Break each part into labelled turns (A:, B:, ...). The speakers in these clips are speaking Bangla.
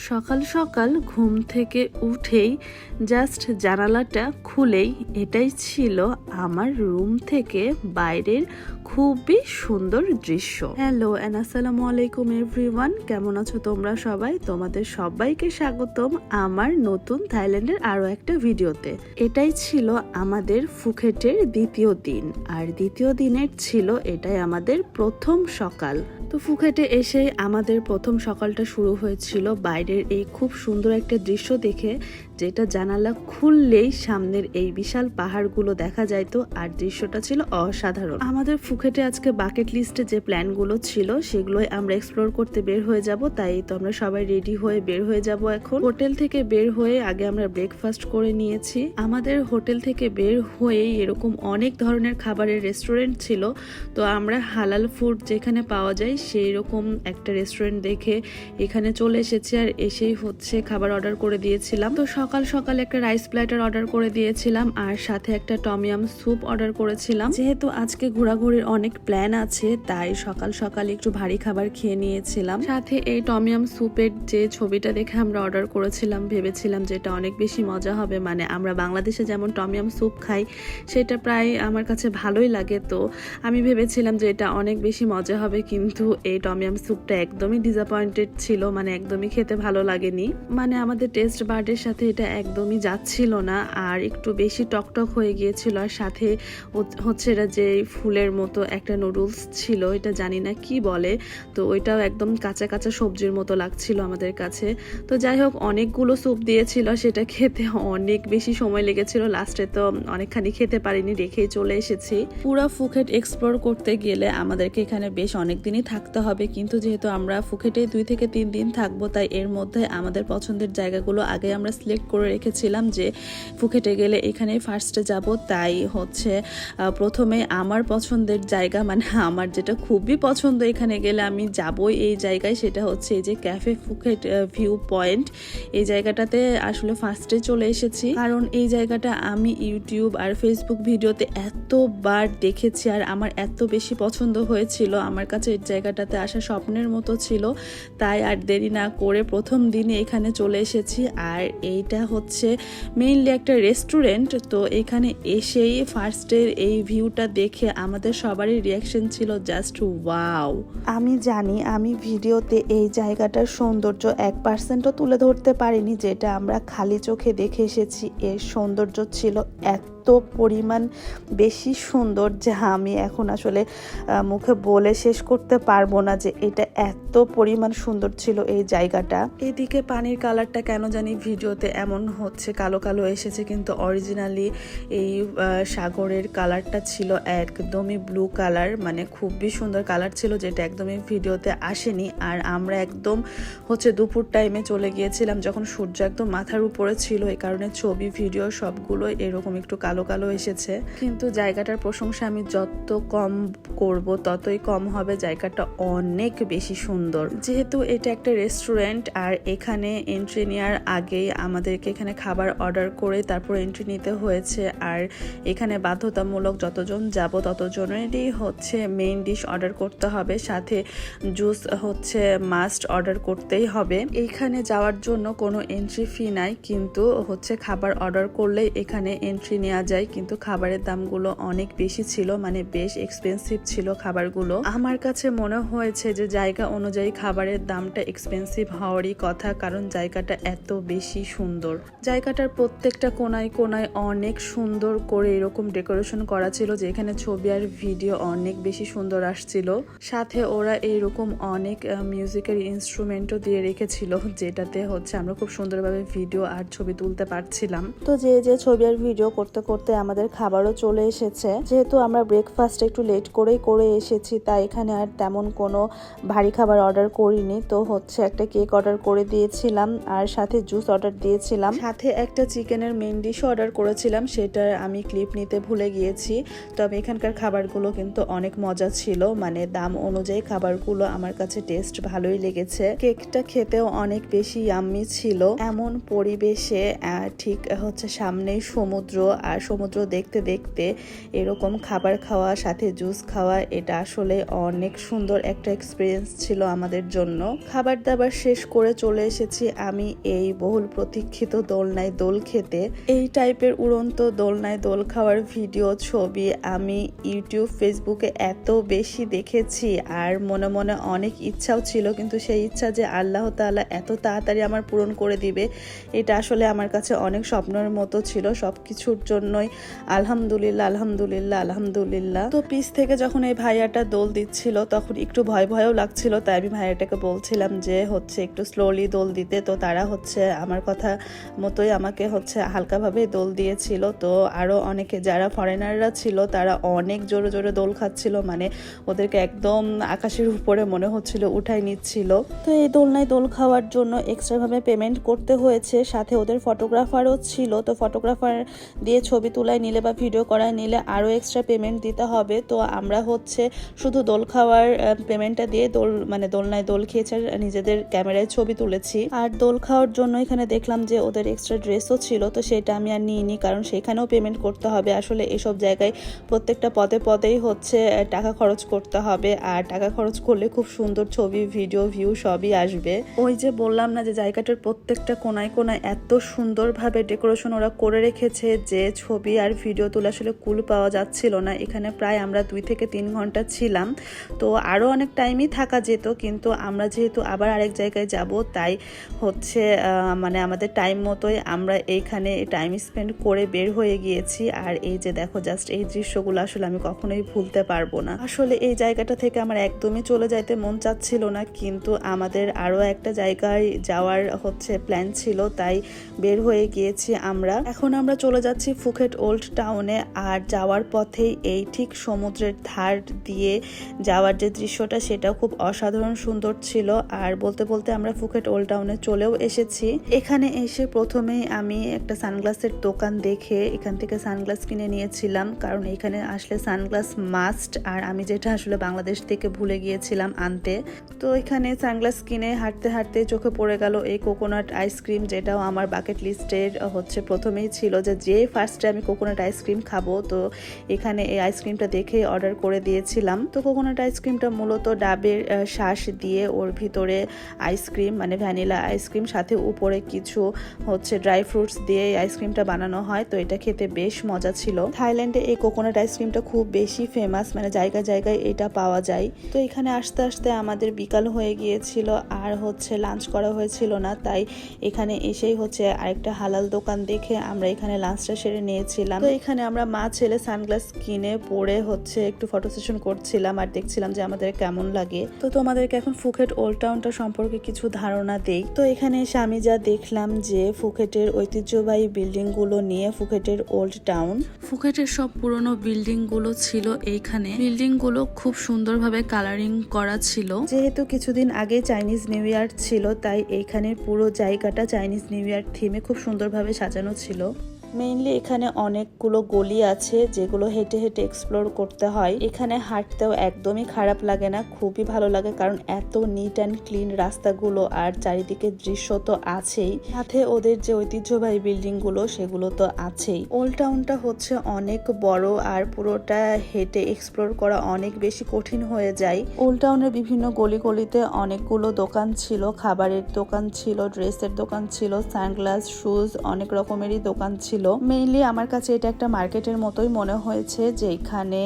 A: সকাল সকাল ঘুম থেকে উঠেই জাস্ট জানালাটা খুলেই এটাই ছিল আমার রুম থেকে বাইরের খুবই সুন্দর দৃশ্য। হ্যালো এন্ড আসসালামু আলাইকুম এভরিওয়ান, কেমন আছো তোমরা সবাই? তোমাদের সবাইকে স্বাগতম আমার নতুন থাইল্যান্ডের আরো একটা ভিডিওতে। এটাই ছিল আমাদের ফুকেটের দ্বিতীয় দিন, আর দ্বিতীয় দিনের ছিল এটাই আমাদের প্রথম সকাল। তো ফুকেটে এসে আমাদের প্রথম সকালটা শুরু হয়েছিল বাইরের এই খুব সুন্দর একটা দৃশ্য দেখে, যেটা জানালা খুললেই সামনের এই বিশাল পাহাড়গুলো দেখা যাইতো, আর দৃশ্যটা ছিল অসাধারণ। আমাদের ফুকেটে আজকে বাকেট লিস্টে যে প্ল্যানগুলো ছিল সেগুলোই আমরা এক্সপ্লোর করতে বের হয়ে যাব, তাই তো আমরা সবাই রেডি হয়ে বের হয়ে যাব। এখন হোটেল থেকে বের হয়ে আগে আমরা ব্রেকফাস্ট করে নিয়েছি। আমাদের হোটেল থেকে বের হয়েই এরকম অনেক ধরনের খাবারের রেস্টুরেন্ট ছিল, তো আমরা হালাল ফুড যেখানে পাওয়া যায় সেই রকম একটা রেস্টুরেন্ট দেখে এখানে চলে এসেছি, আর এসেই হচ্ছে খাবার অর্ডার করে দিয়েছিলাম। তো সকাল সকাল একটা রাইস প্ল্যাটার অর্ডার করে দিয়েছিলাম, আর সাথে একটা টমিয়াম স্যুপ অর্ডার করেছিলাম। যেহেতু আজকে ঘোরাঘুরির অনেক প্ল্যান আছে, তাই সকাল সকাল একটু ভারী খাবার খেয়ে নিয়েছিলাম। সাথে এই টমিয়াম স্যুপের যে ছবিটা দেখে আমরা অর্ডার করেছিলাম, ভেবেছিলাম যে এটা অনেক বেশি মজা হবে, মানে আমরা বাংলাদেশে যেমন টমিয়াম স্যুপ খাই সেটা প্রায় আমার কাছে ভালোই লাগে। তো আমি ভেবেছিলাম যে এটা অনেক বেশি মজা হবে, কিন্তু এই টমিয়াম স্যুপটা একদমই ডিসঅ্যাপয়েন্টেড ছিল, মানে একদমই খেতে ভালো লাগেনি। মানে আমাদের টেস্ট বার্ডের সাথে এটা একদমই যাচ্ছিল না, আর একটু বেশি টকটক হয়ে গিয়েছিল। আর সাথে হচ্ছে এটা যে ফুলের মতো একটা নুডলস ছিল, এটা জানি না কি বলে, তো ওইটাও একদম কাঁচা কাঁচা সবজির মতো লাগছিল আমাদের কাছে। তো যাই হোক, অনেকগুলো স্যুপ দিয়েছিল, সেটা খেতে অনেক বেশি সময় লেগেছিল। লাস্টে তো অনেকখানি খেতে পারিনি, রেখেই চলে এসেছি। পুরো ফুকেট এক্সপ্লোর করতে গেলে আমাদেরকে এখানে বেশ অনেক দিনই থাকতে হবে, কিন্তু যেহেতু আমরা ফুকেটে 2 থেকে 3 দিন থাকবো, তাই এর মধ্যে আমাদের পছন্দের জায়গাগুলো আগে আমরা সিলেক্ট করে রেখেছিলাম যে ফুকেটে গেলে এখানেই ফার্স্টে যাব। তাই হচ্ছে প্রথমে আমার পছন্দের জায়গা, মানে আমার যেটা খুবই পছন্দ এখানে গেলে আমি যাবই এই জায়গায়, সেটা হচ্ছে এই যে ক্যাফে ফুকেট ভিউ পয়েন্ট। এই জায়গাটাতে আসলে ফার্স্টে চলে এসেছি, কারণ এই জায়গাটা আমি ইউটিউব আর ফেসবুক ভিডিওতে এতবার দেখেছি, আর আমার এত বেশি পছন্দ হয়েছিল, আমার কাছে এই জায়গাটাতে আসা স্বপ্নের মতো ছিল। তাই আর দেরি না করে প্রথম দিনে এখানে চলে এসেছি। আর এইটা হচ্ছে মেইনলি একটা রেস্টুরেন্ট, তো এখানে এসেই ফার্স্টের এই ভিউটা দেখে আমাদের সবারই রিয়াকশন ছিল জাস্ট ওয়াও। আমি জানি আমি ভিডিওতে এই জায়গাটার সৌন্দর্য 1%ও তুলে ধরতে পারিনি, যেটা আমরা খালি চোখে দেখে এসেছি। এর সৌন্দর্য ছিল এত পরিমাণ বেশি সুন্দর যে আমি এখন আসলে মুখে বলে শেষ করতে পারবো না যে এটা এত পরিমাণ সুন্দর ছিল এই জায়গাটা। এদিকে পানির কালারটা কেন জানি ভিডিওতে এমন হচ্ছে কালো কালো এসেছে, কিন্তু অরিজিনালি এই সাগরের কালারটা ছিল একদমই ব্লু কালার, মানে খুবই সুন্দর কালার ছিল, যেটা একদমই ভিডিওতে আসেনি। আর আমরা একদম হচ্ছে দুপুর টাইমে চলে গিয়েছিলাম, যখন সূর্য একদম মাথার উপরে ছিল, এই কারণে ছবি ভিডিও সবগুলো এরকম একটু কালো কালো এসেছে। কিন্তু জায়গাটার প্রশংসা আমি যত কম করব ততই কম হবে, জায়গাটা অনেক বেশি সুন্দর। যেহেতু এটা একটা রেস্টুরেন্ট, আর এখানে এন্ট্রি নেওয়ার আগেই আমাদেরকে এখানে খাবার অর্ডার করে তারপর এন্ট্রি নিতে হয়েছে, আর এখানে বাধ্যতামূলক যতজন যাব ততজনেরই হচ্ছে মেইন ডিশ অর্ডার করতে হবে, সাথে জুস হচ্ছে মাস্ট অর্ডার করতেই হবে। এইখানে যাওয়ার জন্য কোনো এন্ট্রি ফি নাই, কিন্তু হচ্ছে খাবার অর্ডার করলেই এখানে এন্ট্রি নেওয়া যায়। কিন্তু খাবারের দামগুলো অনেক বেশি ছিল, মানে বেশ এক্সপেন্সিভ ছিল খাবারগুলো। আমার কাছে মনে হয়েছে যে জায়গা অনুযায়ী খাবারের দামটা এক্সপেন্সিভ হওয়ারই কথা, কারণ জায়গাটা এত বেশি সুন্দর। জায়গাটার প্রত্যেকটা কোনায় কোনায় অনেক সুন্দর করে এরকম ডেকোরেশন করা ছিল, যে এখানে ছবি আর ভিডিও অনেক বেশি সুন্দর আসছিল। সাথে ওরা এইরকম অনেক মিউজিকের ইনস্ট্রুমেন্টও দিয়ে রেখেছিল, যেটাতে হচ্ছে আমরা খুব সুন্দরভাবে ভিডিও আর ছবি তুলতে পারছিলাম। তো যে ছবি আর ভিডিও করতে করতে আমাদের খাবারও চলে এসেছে। যেহেতু আমরা ব্রেকফাস্ট একটু লেট করেই করে এসেছি, তাই এখানে আর তেমন কোনো ভারী খাবার অর্ডার করিনি। তো হচ্ছে একটা কেক অর্ডার করে দিয়েছিলাম, আর সাথে জুস অর্ডার দিয়েছিলাম, সাথে একটা চিকেনের মেইন ডিশও অর্ডার করেছিলাম, সেটার আমি ক্লিপ নিতে ভুলে গিয়েছি। তবে এখানকার খাবারগুলো কিন্তু অনেক মজা ছিল, মানে দাম অনুযায়ী খাবারগুলো আমার কাছে টেস্ট ভালোই লেগেছে। কেকটা খেতেও অনেক বেশি ইয়াম্মি ছিল। এমন পরিবেশে ঠিক হচ্ছে সামনেই সমুদ্র, আর সমুদ্র দেখতে দেখতে এরকম খাবার খাওয়া, সাথে জুস খাওয়া, এটা আসলে অনেক সুন্দর একটা এক্সপিরিয়েন্স ছিল আমাদের জন্য। খাবার দাবার শেষ করে চলে এসেছি আমি এই বহুল প্রতীক্ষিত দোলনায় দোল খেতে। এই টাইপের উড়ন্ত দোলনায় দোল খাওয়ার ভিডিও, ছবি আমি ইউটিউব, ফেসবুকে এত বেশি দেখেছি, আর মনে মনে অনেক ইচ্ছাও ছিল, কিন্তু সেই ইচ্ছা যে আল্লাহ তাআলা এত তাড়াতাড়ি আমার পূরণ করে দিবে, এটা আসলে আমার কাছে অনেক স্বপ্নের মতো ছিল। সবকিছুর জন্যই আলহামদুলিল্লাহ, আলহামদুলিল্লাহ, আলহামদুলিল্লাহ। তো পিছ থেকে যখন এই ভাইয়াটা দোল দিচ্ছিল তখন একটু ভয় ভয়ও লাগছিল, তাই আমি ভাইয়াটাকে বলছিলাম যে একটু স্লোলি দোল দিতে। তো তারা আমার কথা মতোই আমাকে হালকাভাবে দোল দিয়েছিল। তো আরো অনেকে যারা ফরেনাররা ছিল তারা অনেক জোরে জোরে দোল খাচ্ছিল, মানে ওদেরকে একদম আকাশের উপরে মনে হচ্ছিল উঠাই নিচ্ছিল। তো এই দোলনায় দোল খাওয়ার জন্য এক্সট্রা ভাবে পেমেন্ট করতে হয়েছে, সাথে ওদের ফটোগ্রাফারও ছিল। তো ফটোগ্রাফার দিয়ে ছবি তুলায় নিলে বা ভিডিও করায় নিলে আরো এক্সট্রা পেমেন্ট দিতে হবে। তো আমরা শুধু দোল খাওয়ার পেমেন্টটা দিয়ে দোলনায় দোল খেয়েছে, নিজেদের ক্যামেরায় ছবি তুলেছি। আর দোল খাওয়ার জন্য এখানে দেখলাম যে ওদের এক্সট্রা ড্রেসও ছিল, তো সেটা আমি আর নিইনি, কারণ সেখানেও পেমেন্ট করতে হবে। আসলে এসব জায়গায় প্রত্যেকটা পদে পদেই টাকা খরচ করতে হবে, আর টাকা খরচ করলে খুব সুন্দর ছবি, ভিডিও, ভিউ সবই আসবে। ওই যে বললাম না যে জায়গাটার প্রত্যেকটা কোনায় কোনায় এত সুন্দরভাবে ডেকোরেশন ওরা করে রেখেছে যে ছবি আর ভিডিও তুলে আসলে কুল পাওয়া যাচ্ছিল না। এখানে প্রায় আমরা 2 থেকে 3 ঘন্টা ছিলাম। তো আরো অনেক টাইমই থাকা যেত, কিন্তু আমরা যেহেতু আবার আরেক জায়গায় যাব, তাই আমাদের টাইম মতোই আমরা এইখানে টাইম স্পেন্ড করে বের হয়ে গিয়েছি। আর এই যে দেখো, জাস্ট এই দৃশ্যগুলো আসলে আমি কখনোই ভুলতে পারবো না। আসলে এই জায়গাটা থেকে আমার একদমই চলে যাইতে মন চাচ্ছিল না, কিন্তু আমাদের আরো একটা জায়গায় যাওয়ার প্ল্যান ছিল, তাই বের হয়ে গিয়েছি আমরা। এখন আমরা চলে যাচ্ছি ফুকেট ওল্ড টাউনে। আর যাওয়ার পথেই এই ঠিক সমুদ্রের ধার দিয়ে যাওয়ার যে দৃশ্যটা, সেটা খুব অসাধারণ সুন্দর ছিল। আর বলতে বলতে আমরা ফুকেট ওল্ড টাউনে চলেও এসেছি। এখানে এসে প্রথমেই আমি একটা সানগ্লাসের দোকান দেখে এখান থেকে সানগ্লাস কিনে নিয়েছিলাম, কারণ এখানে আসলে সানগ্লাস মাস্ট। আর আমি যেটা আসলে বাংলাদেশ থেকে ভুলে গিয়েছিলাম আনতে। তো এখানে সানগ্লাস কিনে হাঁটতে হাঁটতে চোখে পড়ে গেল এই কোকোনাট আইসক্রিম, যেটাও আমার বাকেট লিস্টের প্রথমেই ছিল যে ফার্স্টে আমি কোকোনাট আইসক্রিম খাবো। তো এখানে এই আইসক্রিমটা দেখে অর্ডার করে দিয়েছিলাম। তো কোকোনাট আইসক্রিমটা মূলত ডাবের শ্বাস দিয়ে ওর ভিতরে আইসক্রিম, মানে ভ্যানিলা আইসক্রিম, সাথে উপরে কিছু ড্রাই ফ্রুটস দিয়ে এই আইসক্রিমটা বানানো হয়। তো এটা খেতে বেশ মজা ছিল। থাইল্যান্ডে এই কোকোনাট আইসক্রিমটা খুব বেশি ফেমাস, মানে জায়গায় জায়গায় এটা পাওয়া যায়। তো এখানে আসতে আসতে আমাদের বিকাল হয়ে গিয়েছিল, আর লাঞ্চ করা হয়েছিল না, তাই এখানে এসেই আরেকটা হালাল দোকান দেখে আমরা এখানে লাঞ্চটা সেরে নিয়েছিলাম। তো এখানে আমরা মা ছেলে সানগ্লাস কিনে পরে একটু ফটো সেশন করছিলাম, আর দেখছিলাম যে আমাদের কেমন লাগে। তো তোমাদেরকে এখন ফুকেট ওল্ড টাউনটা সম্পর্কে কিছু ধারণা দেই। তো এখানে এসে আমি যা দেখলাম যে ফুকেটের ঐতিহ্যবাহী বিল্ডিং গুলো নিয়ে ফুকেটের ওল্ড টাউন। ফুকেটের সব পুরনো বিল্ডিং গুলো ছিল এইখানে। বিল্ডিং গুলো খুব সুন্দরভাবে কালারিং করা ছিল। যেহেতু কিছুদিন আগে চাইনিজ নিউ ইয়ার ছিল, তাই এইখানে পুরো জায়গাটা চাইনিজ নিউ ইয়ার থিমে খুব সুন্দরভাবে সাজানো ছিল। মেইনলি এখানে অনেকগুলো গলি আছে যেগুলো হেঁটে হেঁটে এক্সপ্লোর করতে হয়। এখানে হাঁটতেও একদমই খারাপ লাগে না, খুবই ভালো লাগে, কারণ এত নিট অ্যান্ড ক্লিন রাস্তাগুলো, আর চারিদিকে দৃশ্য তো আছেই, সাথে ওদের যে ঐতিহ্যবাহী বিল্ডিং গুলো সেগুলো তো আছেই। ওল্ড টাউনটা অনেক বড়, আর পুরোটা হেঁটে এক্সপ্লোর করা অনেক বেশি কঠিন হয়ে যায়। ওল্ড টাউনের বিভিন্ন গলি গলিতে অনেকগুলো দোকান ছিল, খাবারের দোকান ছিল, ড্রেসের দোকান ছিল, সানগ্লাস, শুজ, অনেক রকমেরই দোকান ছিল। মেইনলি আমার কাছে এটা একটা মার্কেটের মতোই মনে হয়েছে, যে এখানে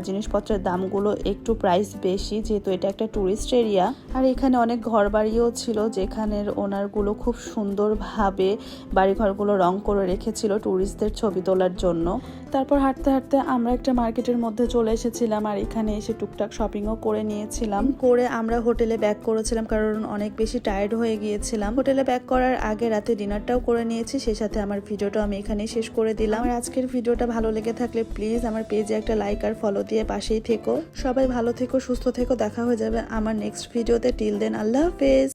A: জিনিসপত্রের দামগুলো একটু প্রাইস বেশি, যেহেতু এটা একটা টুরিস্ট এরিয়া। আর এখানে অনেক ঘর বাড়িও ছিল, যেখানের ওনারগুলো খুব সুন্দরভাবে বাড়িঘরগুলো রং করে রেখেছিল টুরিস্টদের ছবি তোলার জন্য। তারপর হাঁটতে হাঁটতে আমরা একটা মার্কেটের মধ্যে চলে এসেছিলাম, আর এখানে এসে টুকটাক শপিংও করে নিয়েছিলাম। করে আমরা হোটেলে ব্যাক করেছিলাম, কারণ অনেক বেশি টায়ার্ড হয়ে গিয়েছিলাম। হোটেলে ব্যাক করার আগে রাতে ডিনারটাও করে নিয়েছি, সেই সাথে আমার ভিডিওটা আমি এখানেই শেষ করে দিলাম। আর আজকের ভিডিওটা ভালো লেগে থাকলে প্লিজ আমার পেজে একটা লাইক আর ফলো দিয়ে পাশেই থেকো। সবাই ভালো থেকো, সুস্থ থেকো। দেখা হয়ে যাবে আমার নেক্সট ভিডিওতে। টিল দেন, আল্লাহ হাফেজ।